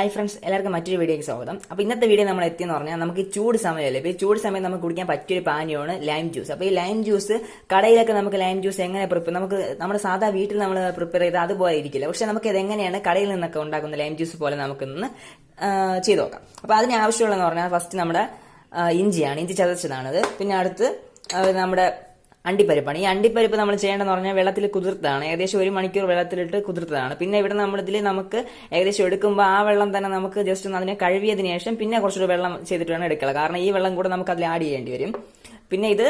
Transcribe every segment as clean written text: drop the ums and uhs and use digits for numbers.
Hi friends, എല്ലാവർക്കും മറ്റൊരു വീഡിയോയ്ക്ക് സ്വാഗതം. അപ്പോൾ ഇന്നത്തെ വീഡിയോ നമ്മൾ എത്തിയെന്ന് പറഞ്ഞാൽ നമുക്ക് ചൂട് സമയമല്ലേ. ഇപ്പോൾ ഈ ചൂട് സമയം നമുക്ക് കുടിക്കാൻ പറ്റിയൊരു പാനീയമാണ് ലൈം ജ്യൂസ്. അപ്പോൾ ഈ ലൈം ജ്യൂസ് കടയിലൊക്കെ നമുക്ക് ലൈം ജ്യൂസ് എങ്ങനെ നമുക്ക് നമ്മുടെ സാധാ വീട്ടിൽ നമ്മൾ പ്രിപ്പയർ ചെയ്ത് അതുപോലെ ഇരിക്കില്ല. പക്ഷെ നമുക്ക് ഇത് എങ്ങനെയാണ് കടയിൽ നിന്നൊക്കെ ഉണ്ടാക്കുന്ന ലൈം ജ്യൂസ് പോലെ നമുക്കൊന്ന് ചെയ്ത് നോക്കാം. അപ്പോൾ അതിന് ആവശ്യമുള്ളതെന്ന് പറഞ്ഞാൽ ഫസ്റ്റ് നമ്മുടെ ഇഞ്ചിയാണ്, ഇഞ്ചി ചതച്ചതാണത്. പിന്നെ അടുത്ത് നമ്മുടെ അണ്ടിപ്പരിപ്പാണ്. ഈ അണ്ടിപ്പരിപ്പ് നമ്മൾ ചെയ്യേണ്ടതെന്ന് പറഞ്ഞാൽ വെള്ളത്തിൽ കുതിർത്തതാണ്, ഏകദേശം 1 മണിക്കൂർ വെള്ളത്തിലിട്ട് കുതിർത്തതാണ്. പിന്നെ ഇവിടെ നമ്മളിതിൽ നമുക്ക് ഏകദേശം എടുക്കുമ്പോൾ ആ വെള്ളം തന്നെ നമുക്ക് ജസ്റ്റ് ഒന്ന് അതിനെ കഴുകിയതിനു ശേഷം പിന്നെ കുറച്ചൊരു വെള്ളം ചെയ്തിട്ട് വേണം എടുക്കുക, കാരണം ഈ വെള്ളം കൂടെ നമുക്ക് അതിൽ ആഡ് ചെയ്യേണ്ടി വരും. പിന്നെ ഇത്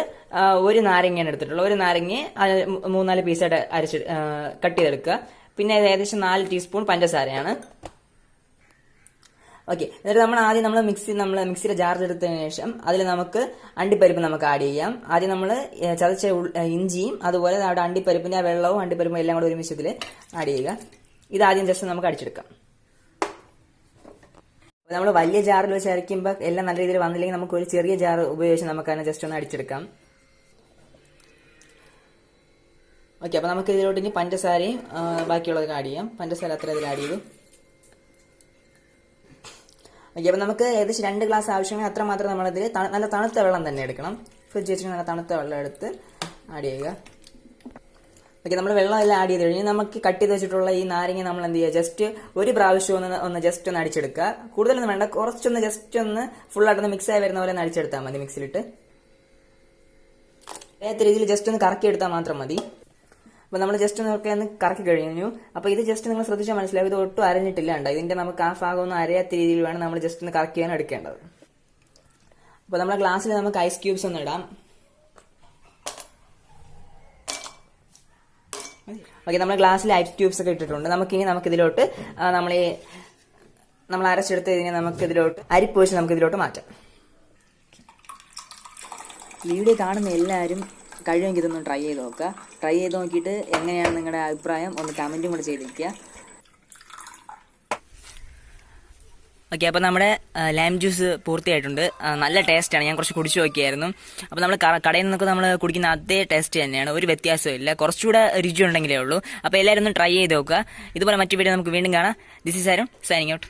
ഒരു നാരങ്ങയാണ് എടുത്തിട്ടുള്ളത്. ഒരു നാരങ്ങ 3-4 പീസായിട്ട് കട്ട് ചെയ്തെടുക്കുക. പിന്നെ ഏകദേശം 4 ടീസ്പൂൺ പഞ്ചസാരയാണ്. ഓക്കെ, എന്നിട്ട് നമ്മൾ മിക്സിയുടെ ജാർ എടുത്തതിന് ശേഷം അതിൽ നമുക്ക് അണ്ടിപ്പരിപ്പ് നമുക്ക് ആഡ് ചെയ്യാം. ആദ്യം നമ്മൾ ചതച്ച ഇഞ്ചിയും അതുപോലെ അവിടെ അണ്ടിപ്പരിപ്പിന്റെ ആ വെള്ളവും അണ്ടിപ്പരിപ്പും എല്ലാം കൂടെ ഒരുമിച്ച് ഇതിൽ ആഡ് ചെയ്യുക. ഇതാദ്യം ജസ്റ്റ് നമുക്ക് അടിച്ചെടുക്കാം. നമ്മൾ വലിയ ജാറിൽ വെച്ച് അരയ്ക്കുമ്പോൾ എല്ലാം നല്ല രീതിയിൽ വന്നില്ലെങ്കിൽ നമുക്ക് ഒരു ചെറിയ ജാർ ഉപയോഗിച്ച് നമുക്ക് അതിനെ ജസ്റ്റ് ഒന്ന് അടിച്ചെടുക്കാം. ഓക്കെ, അപ്പോൾ നമുക്ക് ഇതിലോട്ട് ഇനി പഞ്ചസാരയും ബാക്കിയുള്ളതൊക്കെ ആഡ് ചെയ്യാം. പഞ്ചസാര അത്ര ഇതിൽ ആഡ് ചെയ്തു. ഓക്കെ, അപ്പോൾ നമുക്ക് ഏകദേശം 2 ഗ്ലാസ് ആവശ്യമെങ്കിൽ അത്ര മാത്രം നമ്മളിതിൽ നല്ല തണുത്ത വെള്ളം തന്നെ എടുക്കണം. ഫ്രിഡ്ജ് വെച്ചിട്ട് നല്ല തണുത്ത വെള്ളം എടുത്ത് ആഡ് ചെയ്യുക. ഓക്കെ, നമ്മൾ വെള്ളം എല്ലാം ആഡ് ചെയ്ത് കഴിഞ്ഞ് നമുക്ക് കട്ട് ചെയ്ത് വെച്ചിട്ടുള്ള ഈ നാരങ്ങ നമ്മൾ എന്ത് ചെയ്യുക, ജസ്റ്റ് ഒരു പ്രാവശ്യം ഒന്ന് ജസ്റ്റ് ഒന്ന് അടിച്ചെടുക്കുക. കൂടുതലൊന്നും വേണ്ട, കുറച്ചൊന്ന് ജസ്റ്റ് ഒന്ന് ഫുള്ളായിട്ടൊന്ന് മിക്സ് ആയി വരുന്ന പോലെ ഒന്ന് അടിച്ചെടുത്താൽ മതി മിക്സിലിട്ട്. ഏത് രീതിയിൽ ജസ്റ്റ് ഒന്ന് കറക്കി എടുത്താൽ മാത്രം മതി. അപ്പോൾ നമ്മൾ ജസ്റ്റ് ഒന്ന് കറക്കി കഴിഞ്ഞു. അപ്പോൾ ഇത് ജസ്റ്റ് നിങ്ങൾ ശ്രദ്ധിച്ചാൽ മനസ്സിലാവും, ഇത് ഒട്ടും അരഞ്ഞിട്ടില്ല. ഉണ്ട് ഇതിന്റെ നമുക്ക് ആ ഭാഗം ഒന്നും അരയാത്ത രീതിയിൽ വേണം നമ്മൾ ജസ്റ്റ് ഒന്ന് കറക്കിയാണ് എടുക്കേണ്ടത്. അപ്പോൾ നമ്മുടെ ഗ്ലാസ്സിൽ നമുക്ക് ഐസ് ക്യൂബ്സ് ഒന്ന് ഇടാം. ഓക്കെ, നമ്മുടെ ഗ്ലാസ്സിൽ ഐസ് ക്യൂബ്സ് ഒക്കെ ഇട്ടിട്ടുണ്ട്. നമുക്കിതിലോട്ട് നമ്മൾ അരച്ചെടുത്ത് കഴിഞ്ഞാൽ നമുക്കിതിലോട്ട് അരിപ്പ് വെച്ച് നമുക്കിതിലോട്ട് മാറ്റാം. വീഡിയോ കാണുന്ന എല്ലാവരും കഴിയുമെങ്കിൽ ഇതൊന്ന് ട്രൈ ചെയ്ത് നോക്കുക. ട്രൈ ചെയ്ത് നോക്കിയിട്ട് എങ്ങനെയാണ് നിങ്ങളുടെ അഭിപ്രായം ഒന്ന് കമൻറ്റും കൂടെ ചെയ്തിരിക്കുക. ഓക്കെ, അപ്പോൾ നമ്മുടെ ലൈം ജ്യൂസ് പൂർത്തിയായിട്ടുണ്ട്. നല്ല ടേസ്റ്റാണ്, ഞാൻ കുറച്ച് കുടിച്ചു നോക്കിയായിരുന്നു. അപ്പോൾ നമ്മൾ കടയിൽ നിന്നൊക്കെ നമ്മൾ കുടിക്കുന്ന അതേ ടേസ്റ്റ് തന്നെയാണ്, ഒരു വ്യത്യാസവും ഇല്ല. കുറച്ചുകൂടെ രുചി ഉണ്ടെങ്കിലേ ഉള്ളൂ. അപ്പോൾ എല്ലാവരും ഒന്ന് ട്രൈ ചെയ്ത് നോക്കുക. ഇതുപോലെ മറ്റു വീഡിയോ നമുക്ക് വീണ്ടും കാണാം. ദിസ് ഈസ് ആരും സൈനിങ് ഔട്ട്.